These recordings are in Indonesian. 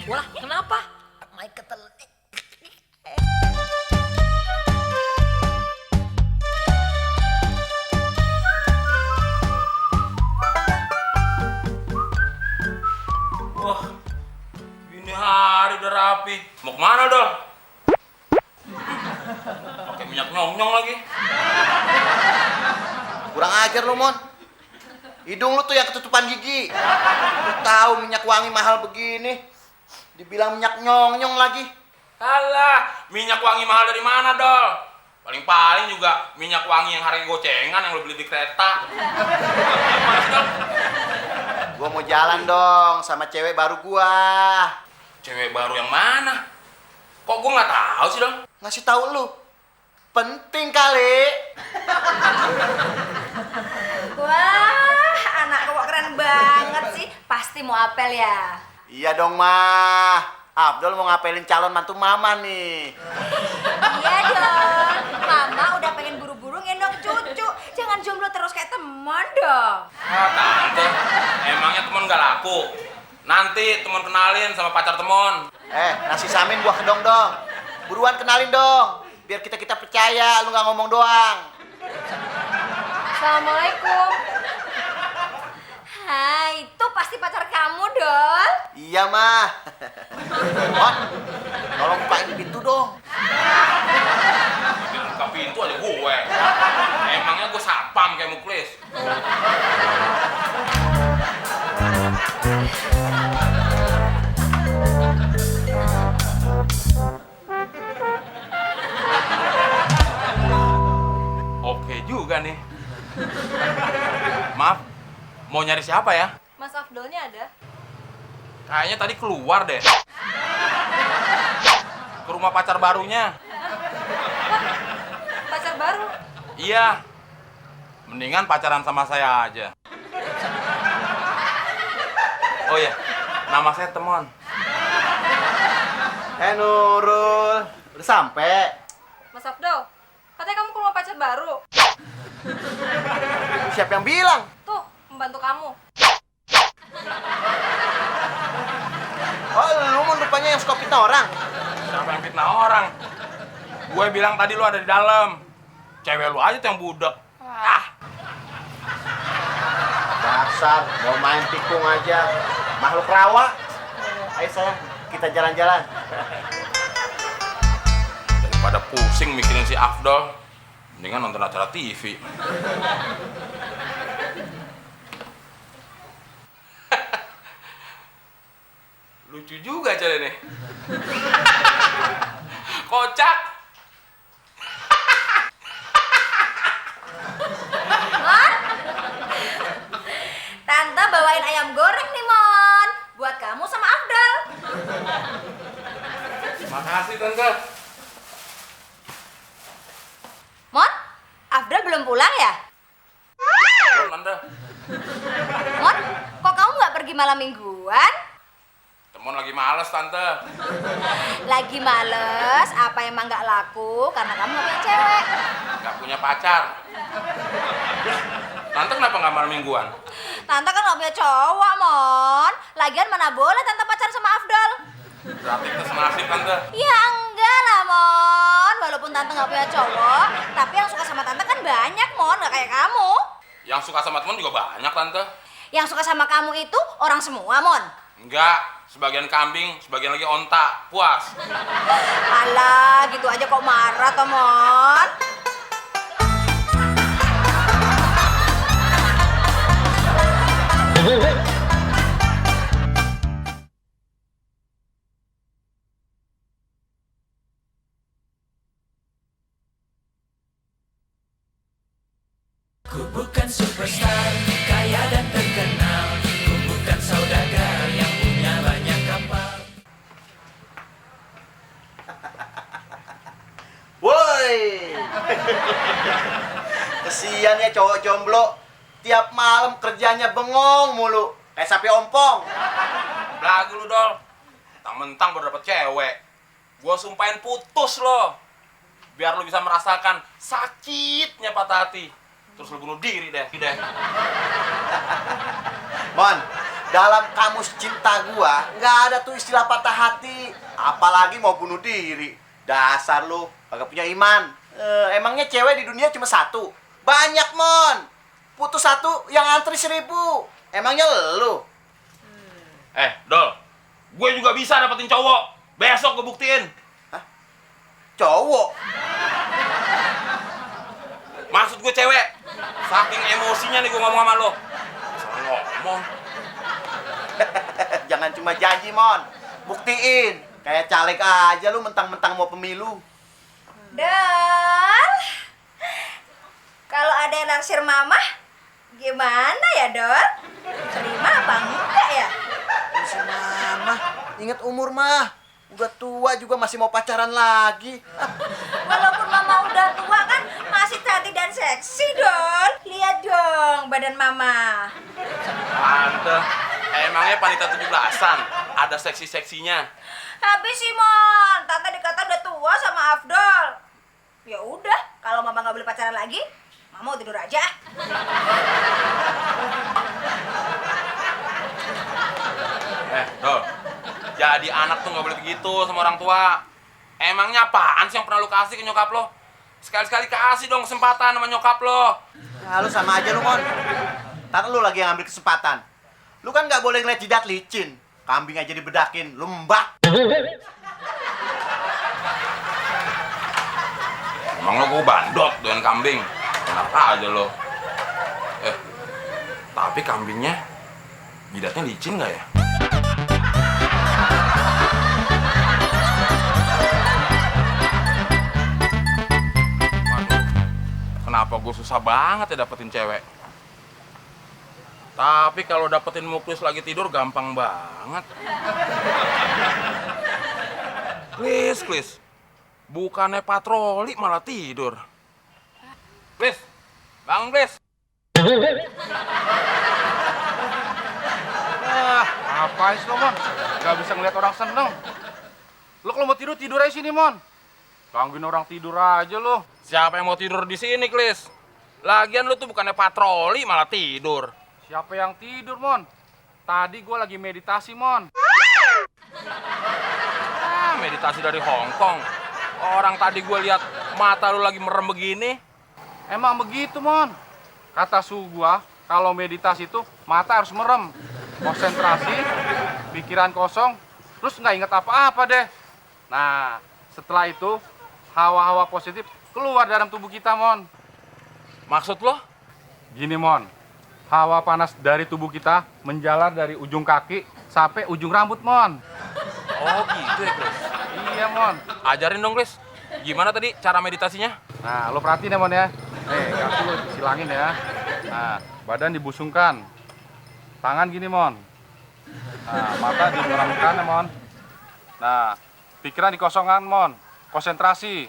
Wah, kenapa? Mai ketel. Wah, ini hari udah rapi. Mau kemana, Dol? Pakai minyak nyong-nyong lagi. Kurang ajar lu, Mon. Hidung lu tuh yang ketutupan gigi. Lu tahu minyak wangi mahal begini, dibilang minyak nyong-nyong lagi. Alah, minyak wangi mahal dari mana, Dol? Paling-paling juga minyak wangi yang harga gocengan yang lu beli di kereta. Gimana sih, Dol? Gua mau jalan dong sama cewek baru gua. Cewek baru yang mana? Kok gua nggak tahu sih, Dol? Ngasih tahu lu. Penting kali. Wah, anak kok keren banget sih. Pasti mau apel ya? Iya dong, Mah. Abdul mau ngapelin calon mantu mama nih. Iya dong. Mama udah pengen buru-buru gendong cucu. Jangan jomblo terus kayak teman dong. Ah, tante, emangnya temen gak laku? Nanti temen kenalin sama pacar temen. Nasi samin gua kedong dong. Buruan kenalin dong. Biar kita percaya, lu nggak ngomong doang. Assalamualaikum. Hai, itu pasti pacar kamu, Dol. Iya, Mah. Mon, tolong bukain pintu dong. Bikin buka pintu aja gue. Emangnya gue sapam kayak Muklis. Oke juga nih. Maaf, mau nyari siapa ya? Mas Afdolnya ada? Kayaknya tadi keluar deh. Ke rumah pacar barunya. Pacar baru? Iya. Mendingan pacaran sama saya aja. Oh iya, nama saya Temon. Nurul, udah sampai. Mas Afdol, katanya kamu ke rumah pacar baru. Siapa yang bilang? Tuh, membantu kamu. Oh, lu mau rupanya yang suka fitnah orang. Siapa yang fitnah orang? Gue bilang tadi lu ada di dalam. Cewek lu aja tuh yang budak. Dasar, mau main tikung aja. Makhluk rawa. Ayo sayang, kita jalan-jalan. Daripada pusing mikirin si Afdol, mendingan nonton acara TV. Lucu juga cara nih. Kocak. Mon? Tante bawain ayam goreng nih, Mon. Buat kamu sama Afdol. Makasih, Tante. Mon, Afdol belum pulang ya? Belum, Tante. Mon, kok kamu nggak pergi malam mingguan? Temon lagi males, Tante. Lagi males, apa emang nggak laku karena kamu nggak punya cewek? Gak punya pacar. Tante kenapa nggak malam mingguan? Tante kan nggak punya cowok, Mon. Lagian mana boleh Tante pacaran sama Afdol? Berarti kita senasib, Tante. Ya enggak lah, Mon. Walaupun Tante nggak punya cowok, tapi yang suka sama Tante kan banyak, Mon. Nggak kayak kamu. Yang suka sama temen juga banyak, Tante. Yang suka sama kamu itu orang semua, Mon. Enggak, sebagian kambing, sebagian lagi onta. Puas. Alah, gitu aja kok marah, toh, Mon. Ku bukan superstar, kaya dan terkenal. Ku bukan saudagar yang punya banyak kapal. Woi. Kesian ya cowok jomblo. Tiap malam kerjanya bengong mulu. Kayak sapi ompong. Belagu lu, Dol. Mentang-mentang baru dapet cewek. Gua sumpahin putus lo. Biar lu bisa merasakan sakitnya patah hati. Terus lu bunuh diri deh. Mon, dalam kamus cinta gua nggak ada tuh istilah patah hati, apalagi mau bunuh diri. Dasar lu kagak punya iman. Emangnya cewek di dunia cuma satu? Banyak, Mon. Putus satu yang antri 1000. Emangnya lu? Dol, gue juga bisa dapetin cowok. Besok gue buktiin. Cowok? Maksud gue cewek. Saking emosinya nih gue ngomong sama lo. Salah ngomong. Jangan cuma janji, Mon. Buktiin. Kayak caleg aja lu mentang-mentang mau pemilu. Dol, kalau ada yang naksir mama, gimana ya, Dol? Terima apa enggak ya? Si mama, ingat umur mah. Udah tua juga masih mau pacaran lagi. Walaupun mama udah tua kan masih cantik dan seksi, Dol. Lihat dong badan mama. Tante, emangnya panitia 17-an ada seksi-seksinya? Habis sih, Mon. Tante dikata udah tua sama Afdol. Ya udah, kalau mama nggak boleh pacaran lagi, mama mau tidur aja. Dol, jadi anak tuh nggak boleh begitu sama orang tua. Emangnya apaan sih yang pernah lu kasih ke nyokap lo? Sekali-sekali kasih dong kesempatan sama nyokap lo. Nah, lu sama aja lu, Mon. Ntar lu lagi yang ambil kesempatan. Lu kan nggak boleh ngeliat jidat licin. Kambing aja dibedakin, lu mbak. Emang lo gue bandot dengan kambing? Enak aja lo. Tapi kambingnya jidatnya licin nggak ya? Waduh, kenapa gue susah banget ya dapetin cewek? Tapi kalau dapetin muklis lagi tidur gampang banget. Klis. Bukannya patroli malah tidur. Klis, bangun Klis. Apaan sih lo, Mon? Gak bisa ngeliat orang seneng. Lo kalau mau tidur, tidur aja sini, Mon. Gangguin orang tidur aja lo. Siapa yang mau tidur di sini, Klis? Lagian lu tuh bukannya patroli malah tidur. Siapa yang tidur, Mon? Tadi gue lagi meditasi, Mon. Meditasi dari Hongkong. Orang tadi gue lihat mata lu lagi merem begini. Emang begitu, Mon. Kata suhu gua, kalau meditasi itu mata harus merem. Konsentrasi, pikiran kosong, terus nggak inget apa-apa deh. Nah, setelah itu, hawa-hawa positif keluar dalam tubuh kita, Mon. Maksud lo? Gini, Mon. Hawa panas dari tubuh kita menjalar dari ujung kaki sampai ujung rambut, Mon. Oh gitu ya, Klis. Iya, Mon. Ajarin dong, Klis. Gimana tadi cara meditasinya? Nah, lo perhatiin ya, Mon ya. Kaki lo silangin ya. Nah, badan dibusungkan. Tangan gini, Mon. Nah, mata dimeremkan ya, Mon. Nah, pikiran dikosongkan, Mon. Konsentrasi.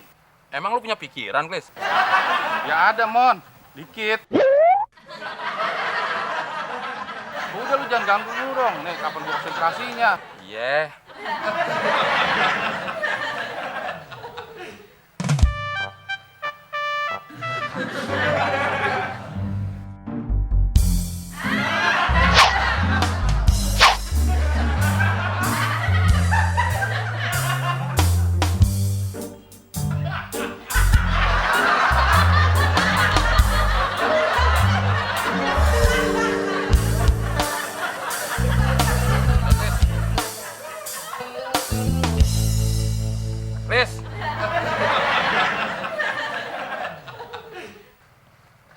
Emang lu punya pikiran, Klis? Ya ada, Mon. Dikit. Udah, lu jangan ganggu lu dong. Nih, kapan gua konsentrasinya? Iya. Klis.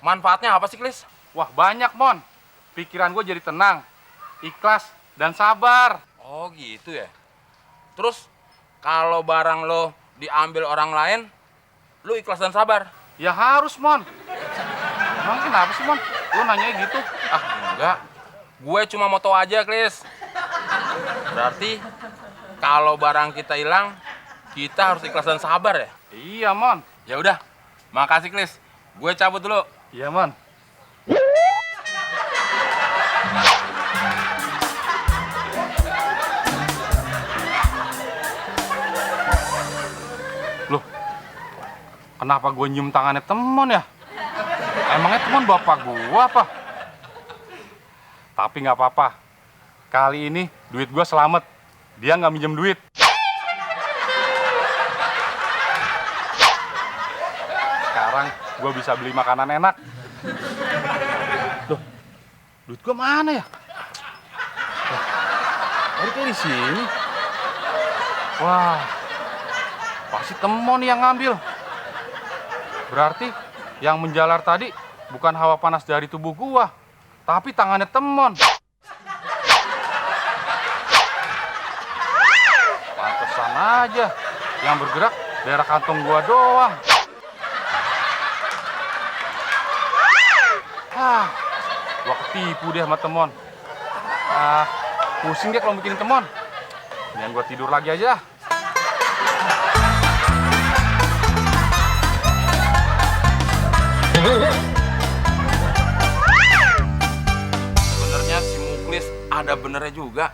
Manfaatnya apa sih, Klis? Wah, banyak, Mon. Pikiran gue jadi tenang, ikhlas, dan sabar. Oh gitu ya. Terus kalau barang lo diambil orang lain, lu ikhlas dan sabar? Ya harus, Mon. Emang kenapa sih, Mon? Lu nanya gitu? Ah enggak. Gue cuma mau tahu aja, Klis. Berarti kalau barang kita hilang, kita harus ikhlas dan sabar ya? Iya, Mon. Ya udah. Makasih, Klis. Gue cabut dulu. Iya, Mon. Loh, kenapa gue nyium tangannya Temon ya? Emangnya Temon bapak gue apa? Tapi nggak apa-apa. Kali ini duit gua selamat. Dia nggak minjem duit. Sekarang gua bisa beli makanan enak. Loh, duit gua mana ya? Tadi kayak di sini. Wah, pasti Temon yang ngambil. Berarti yang menjalar tadi bukan hawa panas dari tubuh gua, tapi tangannya Temon. Pantesan aja yang bergerak daerah kantong gua doang. Gua ketipu deh sama Temon. Pusing deh kalau bikin Temon. Jangan gua tidur lagi aja. Sebenarnya si Muklis ada benernya juga.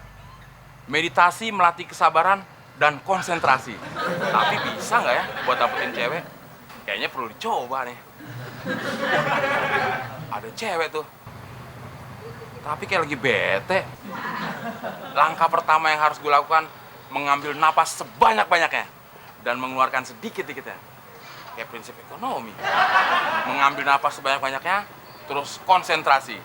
Meditasi melatih kesabaran dan konsentrasi. Tapi bisa nggak ya buat dapetin cewek? Kayaknya perlu dicoba nih. Ada cewek tuh. Tapi kayak lagi bete. Langkah pertama yang harus gue lakukan, mengambil napas sebanyak-banyaknya dan mengeluarkan sedikit-sedikitnya. Kayak prinsip ekonomi. Mengambil napas sebanyak-banyaknya, terus konsentrasi.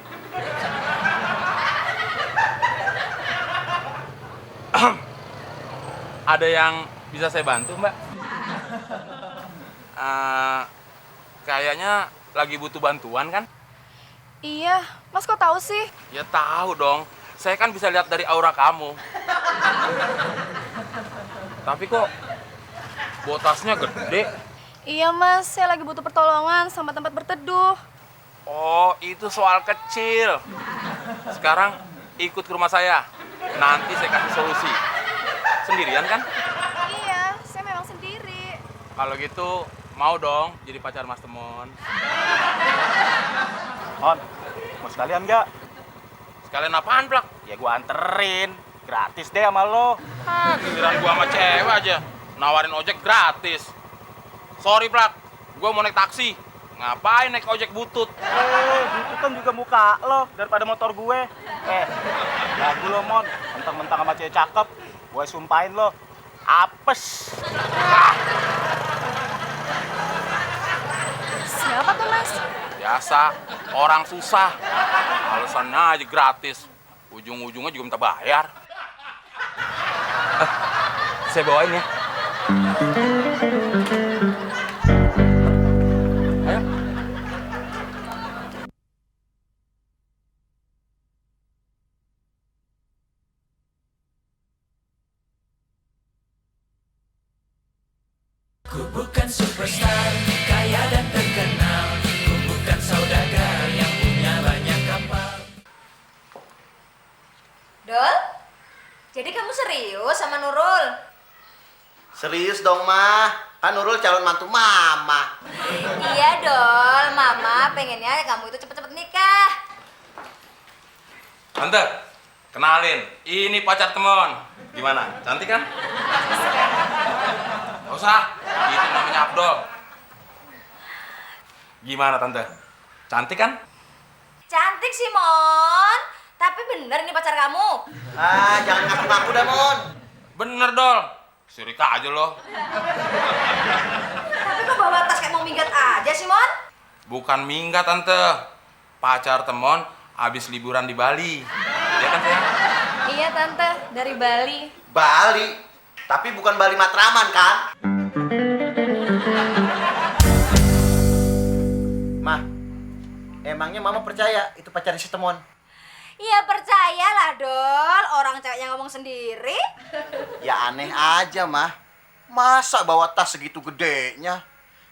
Ada yang bisa saya bantu, Mbak? Kayaknya lagi butuh bantuan, kan? Iya, Mas kok tahu sih? Ya tahu dong. Saya kan bisa lihat dari aura kamu. Tapi kok botasnya gede? Iya Mas, saya lagi butuh pertolongan sama tempat berteduh. Oh, itu soal kecil. Sekarang ikut ke rumah saya. Nanti saya kasih solusi. Sendirian kan? Iya, saya memang sendiri. Kalau gitu mau dong jadi pacar Mas Temon. Mon, mau sekalian nggak? Sekalian apaan, Plak? Ya gua anterin, gratis deh sama lo. Giliran gua sama cewek aja nawarin ojek gratis. Sorry, Plak. Gua mau naik taksi. Ngapain naik ojek butut? Itu kan juga muka lo daripada motor gue. Lagu lo, Mon. Mentang-mentang sama cewek cakep, gue sumpahin lo. Apes. Siapa tuh Mas? Biasa, orang susah. Alasannya aja gratis. Ujung-ujungnya juga minta bayar. Saya bawain ya. Ayo. Ku bukan superstar, kaya dan terkenal. Ku bukan saudagar yang punya banyak kapal. Dol, jadi kamu serius sama Nurul? Serius dong, Ma. Kan Nurul calon mantu Mama. Iya Dol, Mama pengennya kamu itu cepet-cepet nikah. Tante, kenalin. Ini pacar Temon. Gimana? Cantik kan? Gak usah. Itu namanya Abdul. Gimana, Tante? Cantik kan? Cantik sih Mon, tapi bener ini pacar kamu. Jangan ngaku-ngaku dah, Mon. Bener, Dol. Sirik aja lo. Tapi kok bawa tas kayak mau minggat aja sih Mon? Bukan minggat, Tante. Pacar Temon habis liburan di Bali. Ya kan, sayang? Iya Tante, dari Bali. Bali. Tapi bukan Bali Matraman, kan? Ma, emangnya Mama percaya itu pacarnya si Temon? Iya percayalah Dol, orang ceweknya ngomong sendiri. Ya aneh aja, Mah. Masa bawa tas segitu gedenya?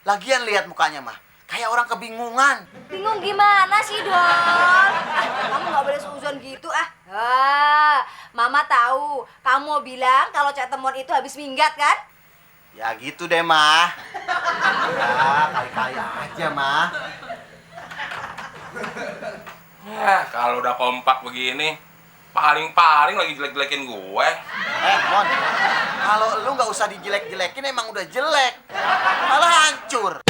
Lagian lihat mukanya, Mah. Kayak orang kebingungan. Bingung gimana sih Dol? Kamu nggak boleh seuzon gitu Mama tahu, kamu mau bilang kalau cewek Temon itu habis minggat kan? Ya gitu deh, Mah. Ya, kali-kali aja, Mah. Kalau udah kompak begini, paling-paling lagi jelek-jelekin gue. Mon, kalau lu nggak usah dijelek-jelekin emang udah jelek. Malah hancur.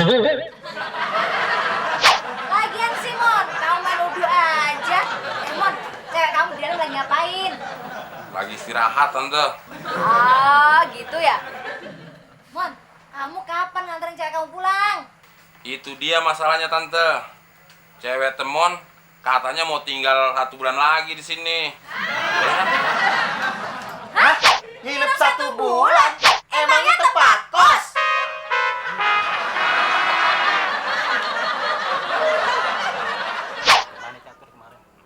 Lagian sih Mon, kamu main nuduh aja. Mon, cewek kamu di dalam lagi ngapain? Lagi istirahat, Tante. Ah, gitu ya. Mon, kamu kapan nganterin cewek kamu pulang? Itu dia masalahnya, Tante. Cewek temon katanya mau tinggal 1 bulan lagi di sini. Hah? Nginep 1 bulan? Emangnya tempat kos?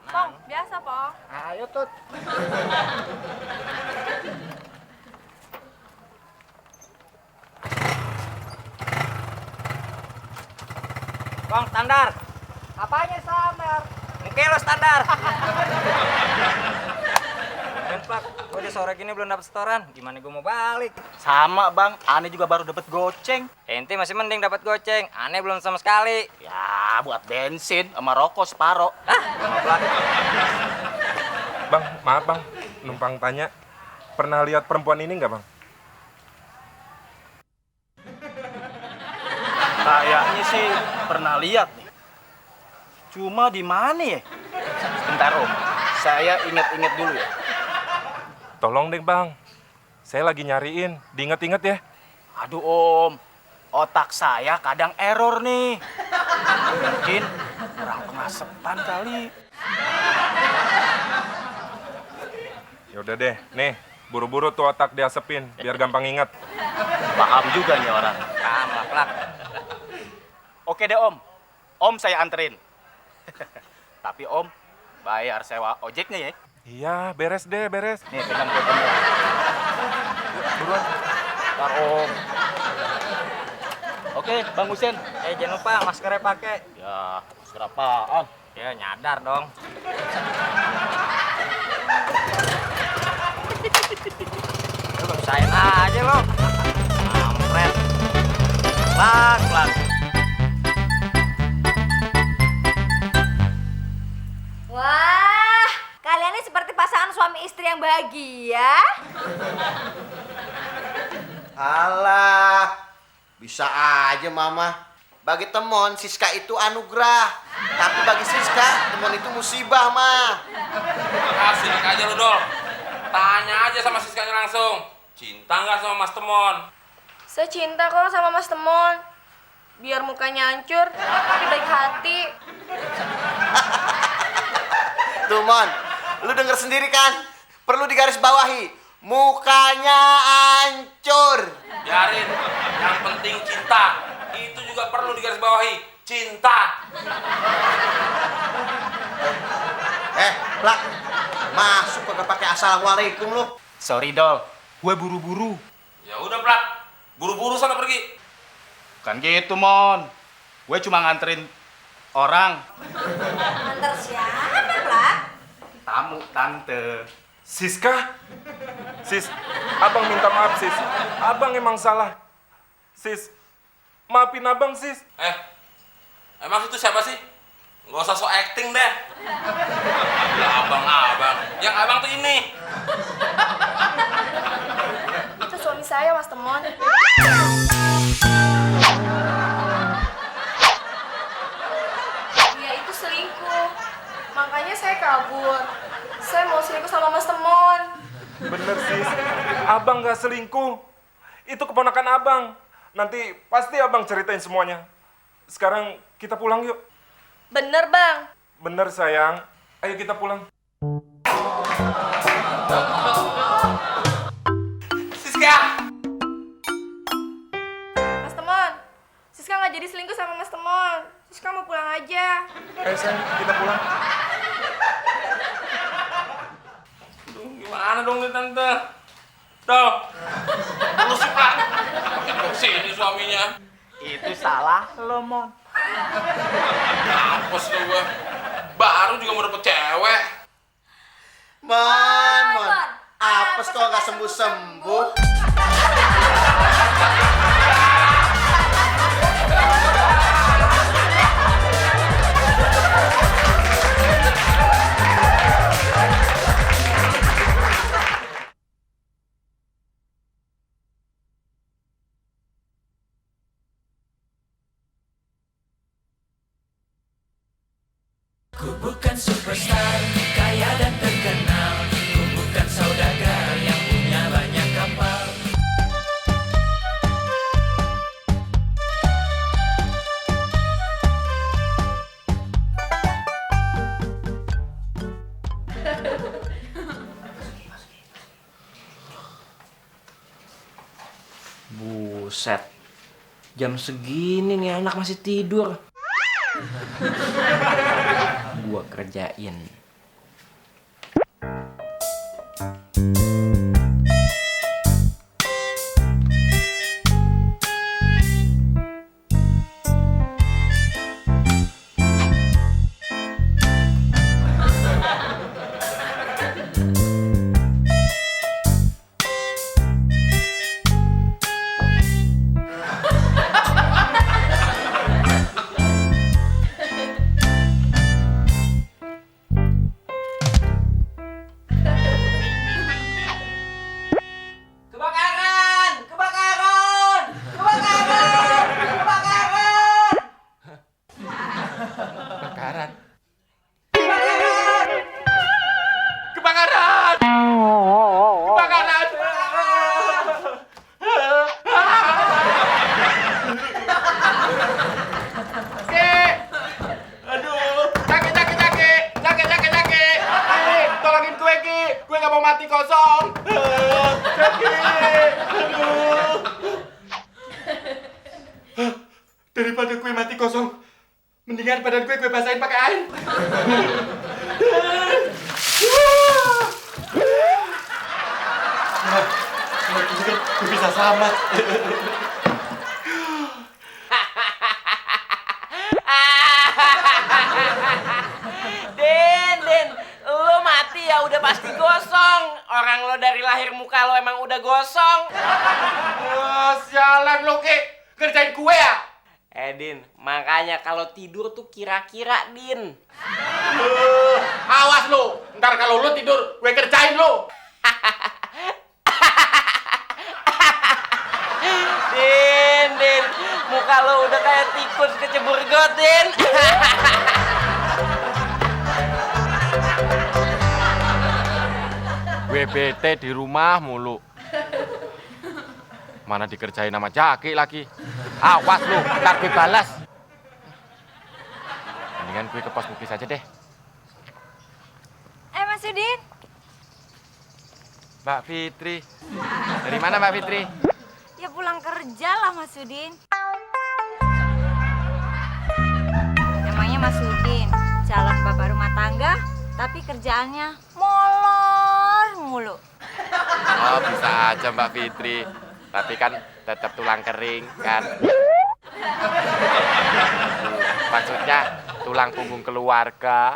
Pong, biasa, Pong. Ayo, Tut. Bang, standar. Apanya standar? Oke lo standar. Plak, gue di sore gini belum dapet setoran. Gimana gue mau balik? Sama bang, Ane juga baru dapat goceng. Ente masih mending dapat goceng. Aneh belum sama sekali. Ya, buat bensin sama rokok separo. Sama Plak. Bang, maaf bang, numpang tanya. Pernah lihat perempuan ini nggak bang? Kayaknya sih pernah lihat nih. Cuma di mana ya? Sebentar om, saya ingat-ingat dulu ya. Tolong deh bang, saya lagi nyariin, diinget-inget ya. Aduh om, otak saya kadang error nih. Mungkin kurang pengasepan kali. Ya udah deh, nih, buru-buru tuh otak diasepin, biar gampang inget. Paham juga nih orang. Sama Plak. Oke deh om saya anterin. Tapi om, bayar sewa ojeknya ya. Iya, beres deh, beres. Nih pegang kuponnya. Buruan. Ntar om. Oke Bang Husen. Jangan lupa maskernya pakai. Ya, masker apaan? Ya nyadar dong. Lu usahain aja lo. Kampret. Plak. Wah, kalian ini seperti pasangan suami istri yang bahagia. Alah, bisa aja mama. Bagi temon, Siska itu anugerah. Tapi bagi Siska, temon itu musibah, mah. Makasih aja lu, Dol. Tanya aja sama Siskanya langsung. Cinta nggak sama Mas Temon? Saya cinta kok sama Mas Temon. Biar mukanya hancur, tapi baik hati. Tuh, Mon. Lu denger sendiri kan? Perlu digaris bawahi. Mukanya hancur. Biarin, yang penting cinta. Itu juga perlu digarisbawahi. Cinta. Plak. Masuk kagak pakai assalamualaikum lu. Sorry Dol, gue buru-buru. Ya udah, Plak. Buru-buru sana pergi. Bukan gitu Mon, gue cuma nganterin orang. Antar siapa, Plak? Tamu tante. Siska? Sis, abang minta maaf sis. Abang emang salah. Sis, maafin abang sis. Emang itu siapa sih? Nggak usah so acting deh. Ya abang. Yang abang tuh ini. Itu suami saya, Mas Temon. Dia itu selingkuh. Makanya saya kabur. Saya mau selingkuh sama Mas Temon. Bener sis, abang gak selingkuh. Itu keponakan abang. Nanti pasti abang ceritain semuanya. Sekarang kita pulang yuk. Bener, Bang. Bener sayang, ayo kita pulang. Siska. Mas Temon, Siska nggak jadi selingkuh sama Mas Temon. Siska mau pulang aja. Ayo sayang, kita pulang. Aduh, gimana dong nih tante? Tuh. Lu sih, Plak. Pakai sini suaminya. Itu salah lo Mon. Mampus tuh gue. Baru juga mau dapet cewek. Mon. Apes kok nggak sembuh-sembuh. Ku bukan superstar, kaya dan terkenal. Ku bukan saudagar Buset. Jam segini nih anak masih tidur. Gua kerjain. Daripada kue mati kosong, mendingan badan kue basahin pakai air. Gue bisa selamat. Den, lo mati ya udah pasti gosong. Orang lo dari lahir muka lo emang udah gosong. Sialan lo, Ki. Kerjain kue ya? Din, makanya kalau tidur tuh kira-kira, Din. Awas lo, ntar kalau lo tidur, gue kerjain lo. Din, muka lo udah kayak tikus kecebur got, Din. Gue bete di rumah mulu. Mana dikerjain sama Jaki lagi. Awas lu, ntar gue balas. Mendingan gue ke pos Bukis aja deh. Mas Udin. Mbak Fitri. Dari mana Mbak Fitri? Ya pulang kerja lah Mas Udin. Namanya Mas Udin, calon bapak rumah tangga, tapi kerjaannya molor mulu. Oh bisa aja Mbak Fitri. Tapi kan tetap tulang kering kan. Maksudnya tulang punggung keluarga.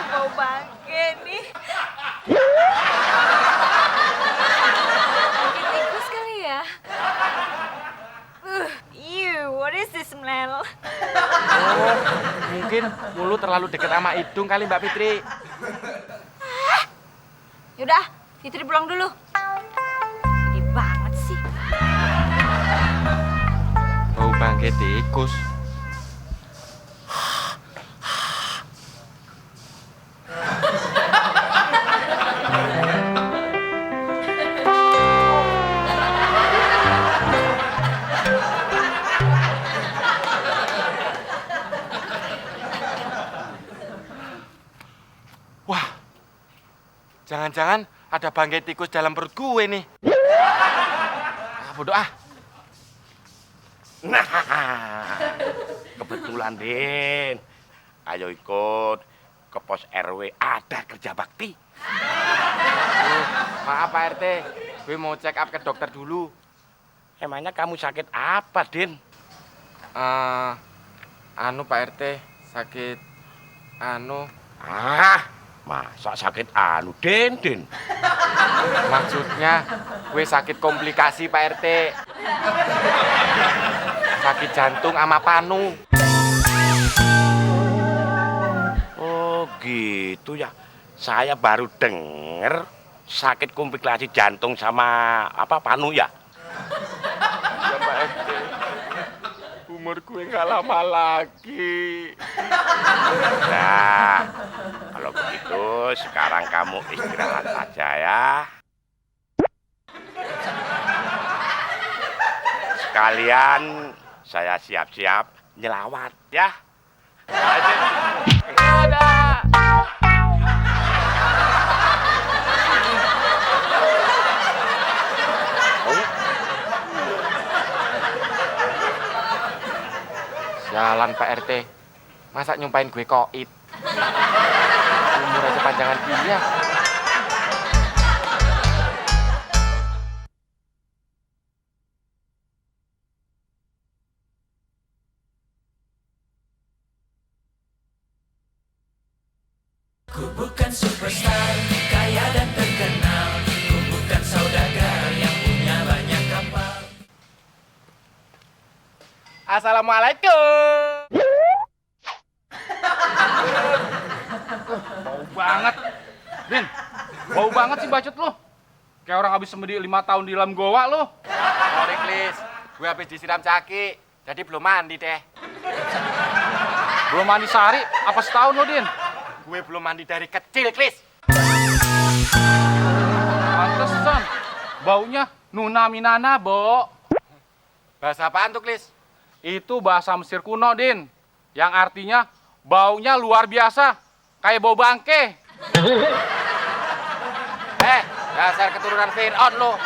Bau bangke nih. Mungkin tikus kali ya. Ew, what is this smell? Oh, mungkin mulut terlalu dekat sama hidung kali Mbak Fitri. Yaudah, Fitri pulang dulu. Gede banget sih. Bau bangke tikus. Wah, jangan-jangan ada bangkai tikus dalam perut gue nih. Bodoh ah. Nah, kebetulan Din. Ayo ikut ke pos RW, ada kerja bakti. Maaf Pak RT, gue mau check up ke dokter dulu. Emangnya kamu sakit apa, Din? Anu Pak RT, sakit Masa sakit Din? Maksudnya gue sakit komplikasi Pak RT. Sakit jantung sama panu. Oh gitu ya. Saya baru denger sakit komplikasi jantung sama panu ya. Ya Pak RT, umur gue gak lama lagi. Nah, kalau begitu sekarang kamu istirahat aja ya. Sekalian saya siap-siap nyelawat ya. Ada. Jalan Pak RT. Masa nyumpain gue koit? Umur aja panjangan dia. Ku bukan superstar, kaya dan terkenal. Ku bukan saudagar yang punya banyak kapal. Assalamualaikum. Bau banget. Din, bau banget sih bacot lo. Kayak orang habis semedi 5 tahun di dalam goa lo. Sorry, Klis. Gue habis disiram caki. Jadi belum mandi deh. Belum mandi sehari, apa setahun lo, Din? Gue belum mandi dari kecil, Klis. Pantesan. Baunya Nuna Minana, Bo. Bahasa apaan tuh, Klis? Itu bahasa Mesir kuno, Din. Yang artinya baunya luar biasa. Kayak bau bangke. Dasar keturunan Fir'aun lo.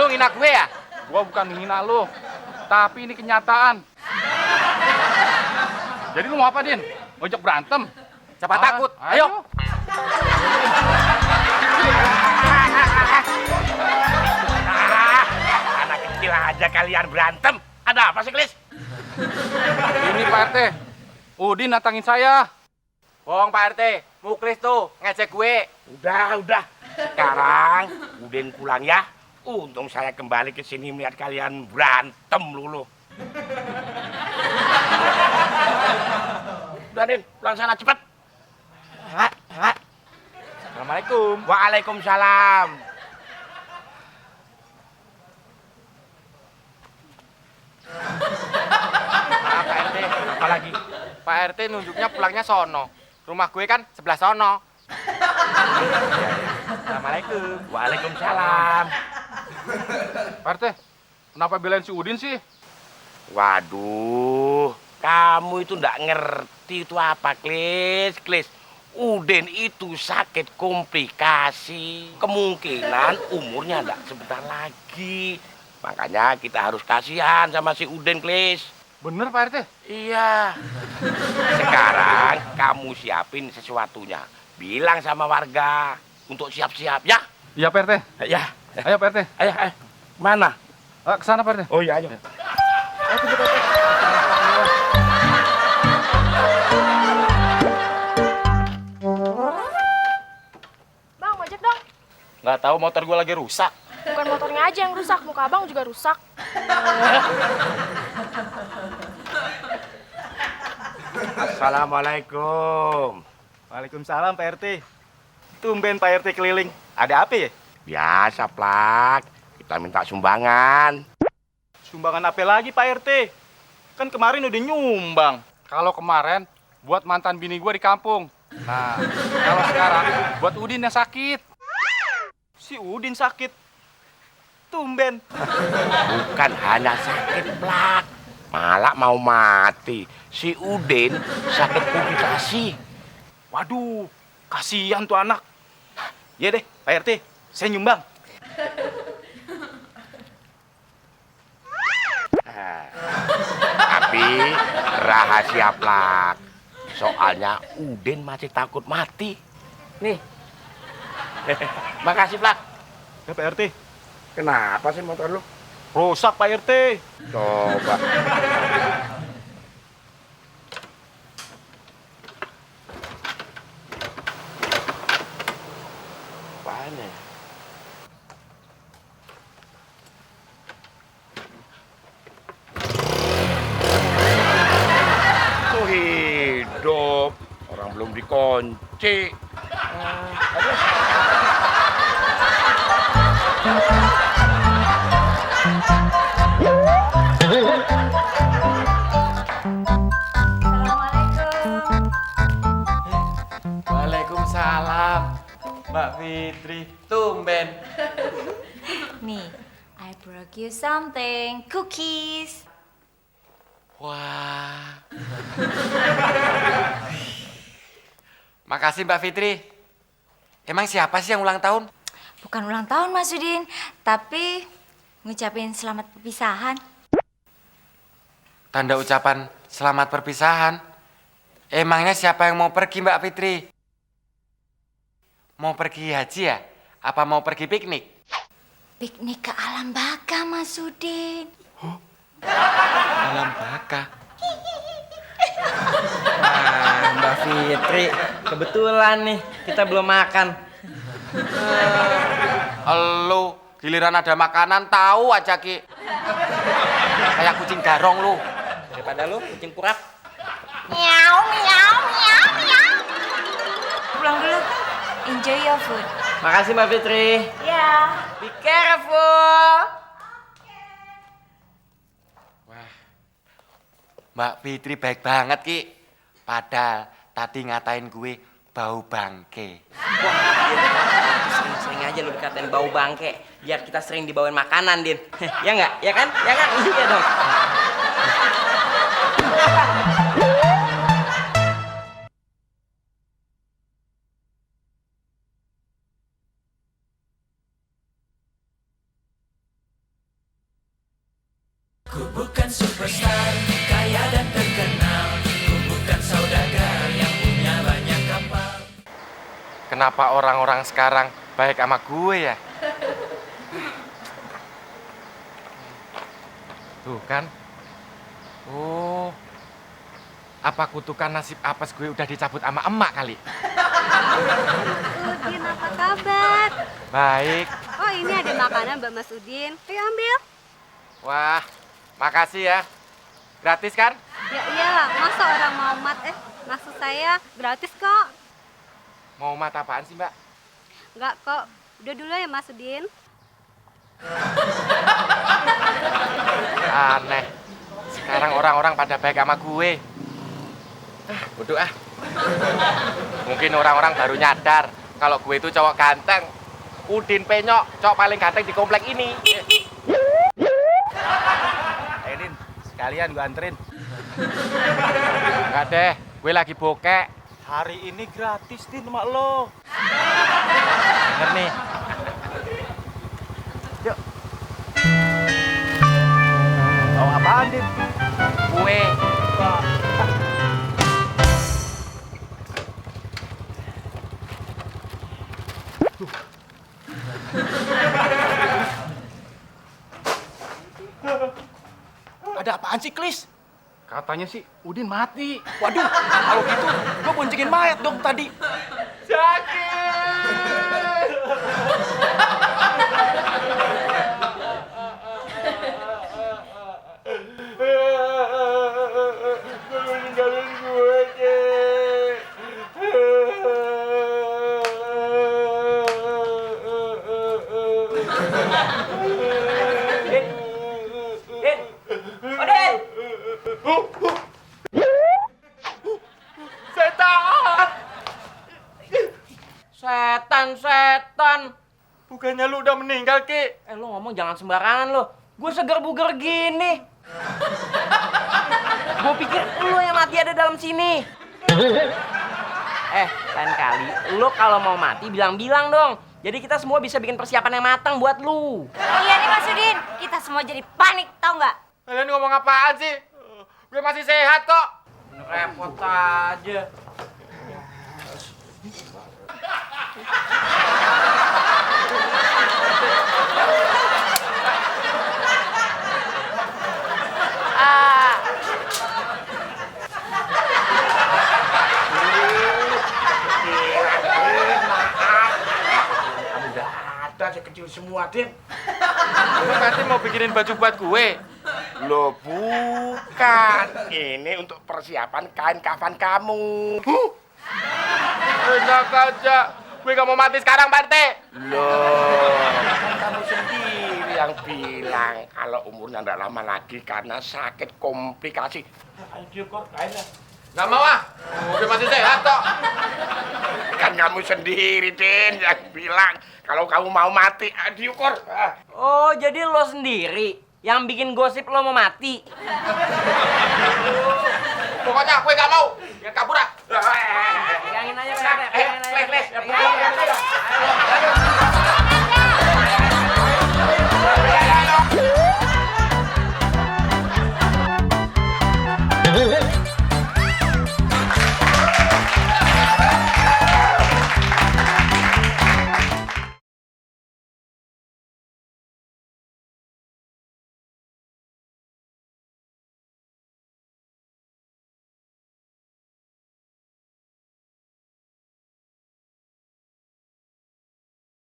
Lo ngina gue ya? Gua bukan menghina lo, tapi ini kenyataan. Jadi lu mau apa, Din? Ngojek berantem? Siapa takut? Ayo. Anak kecil aja kalian berantem. Ada apa sih, Klis? Ini Pak RT, Udin datangin saya. Bohong Pak RT. Muklis tuh ngejek gue. Udah. Sekarang Udin pulang ya. Untung saya kembali ke sini melihat kalian berantem lulu. Udah, Din, pulang sana cepet. Assalamualaikum. Waalaikumsalam. Pak RT. Apa lagi? Pak RT nunjuknya pulangnya sono. Rumah gue kan sebelah sono. Assalamualaikum. Waalaikumsalam. Pak RT, kenapa belain si Udin sih? Waduh, kamu itu nggak ngerti itu apa, Klis. Udin itu sakit komplikasi. Kemungkinan umurnya nggak sebentar lagi. Makanya kita harus kasihan sama si Udin, Klis. Bener Pak RT? Iya. Sekarang kamu siapin sesuatunya. Bilang sama warga untuk siap-siap ya. Iya Pak RT. Ya. Ayo Pak RT. Ayo. Mana? Kesana Pak RT. Oh iya, ayo. Bang, ojek dong. Nggak tahu motor gue lagi rusak. Bukan motornya aja yang rusak, muka abang juga rusak. Assalamualaikum. Waalaikumsalam Pak RT. Tumben Pak RT keliling. Ada apa ya? Biasa, Plak. Kita minta sumbangan. Sumbangan apa lagi Pak RT? Kan kemarin udah nyumbang. Kalau kemarin buat mantan bini gue di kampung. Nah, kalau sekarang buat Udin yang sakit. Si Udin sakit. Tumben. Bukan hanya sakit, Plak. Malah mau mati. Si Udin sakit komplikasi. Waduh, kasihan tuh anak. Ya deh, Pak RT, saya nyumbang. Tapi rahasia, Plak. Soalnya Udin masih takut mati. Nih. Makasih, Plak. Ya Pak RT. Kenapa sih motor lu? Rusak Pak RT. Coba. Apaan ya? Tuh hidup. Orang belum dikunci. Assalamualaikum. Waalaikumsalam. Mbak Fitri, tumben. Nih, I brought you something. Cookies. Wah. Makasih Mbak Fitri. Emang siapa sih yang ulang tahun? Bukan ulang tahun Mas Udin, tapi ngucapin selamat perpisahan. Tanda ucapan Selamat perpisahan. Emangnya siapa yang mau pergi, Mbak Fitri? Mau pergi haji ya? Apa mau pergi piknik? Piknik ke alam baka, Mas Udin. Alam baka. Nah, Mbak Fitri, kebetulan nih kita belum makan. Lu giliran ada makanan tahu aja Ki. Kayak kucing garong lu. Daripada lu kucing purak. Miau, miau, miau, miau. Pulang dulu. Enjoy your food. Makasih Mbak Fitri. Ya. Be careful. Wah, Mbak Fitri baik banget Ki. Padahal tadi ngatain gue bau bangke. Sering-sering aja lu dikatain bau bangke, biar kita sering dibawain makanan, Din. Ya nggak? Ya kan? Ya kan? Iya dong. Ku bukan superstar, kaya dan terkenal. Ku bukan saudagar yang punya banyak kapal. Kenapa orang-orang sekarang baik sama gue ya? Tuh kan. Oh. Apa kutukan nasib apes gue udah dicabut sama emak kali? Udin, apa kabar? Baik. Oh, ini ada makanan Mbak Mas Udin. Ayo ambil. Wah, makasih ya. Gratis kan? Ya iyalah, masa orang mau maksud saya gratis kok. Mau mat apaan sih, Mbak? Enggak kok. Udah dulu ya Mas Udin. Aneh. Sekarang orang-orang pada baik sama gue. Bodoh ah. Mungkin orang-orang baru nyadar kalau gue itu cowok ganteng. Udin penyok, cowok paling ganteng di komplek ini. Din, sekalian gue anterin. Enggak deh, gue lagi bokek. Hari ini gratis, Din, sama lo. Bener nih. Yuk. Mau apaan, Din? Kue. Ada apaan sih, Klis? Katanya sih Udin mati. Waduh, kalau gitu gue boncengin mayat dong tadi. Setan. Bukannya lu udah meninggal, Ki? Lu ngomong jangan sembarangan lo. Gue seger buger gini. Gue pikir lu yang mati ada dalam sini. Lain kali lu kalau mau mati bilang-bilang dong. Jadi kita semua bisa bikin persiapan yang matang buat lu. Iya nih Mas Udin, kita semua jadi panik, tau nggak? Kalian ngomong apaan sih? Gue masih sehat kok. Repot aja. Kecil semua, Din. Lu nanti mau bikinin baju buat gue? Loh, bukan. Ini untuk persiapan kain kafan kamu. Enak aja. Gue gak mau mati sekarang, Pak RT. Loh, kan kamu sendiri yang bilang kalau umurnya nggak lama lagi karena sakit komplikasi. Ayo kok, kainnya. Gak mau ah. Gue masih sehat kok. Kan kamu sendiri, Din, yang bilang kalau kamu mau mati, aduh kor. Oh, jadi lo sendiri yang bikin gosip lo mau mati? Pokoknya gue gak mau. Biar kabur ah. Pegangin aja, pegangin aja.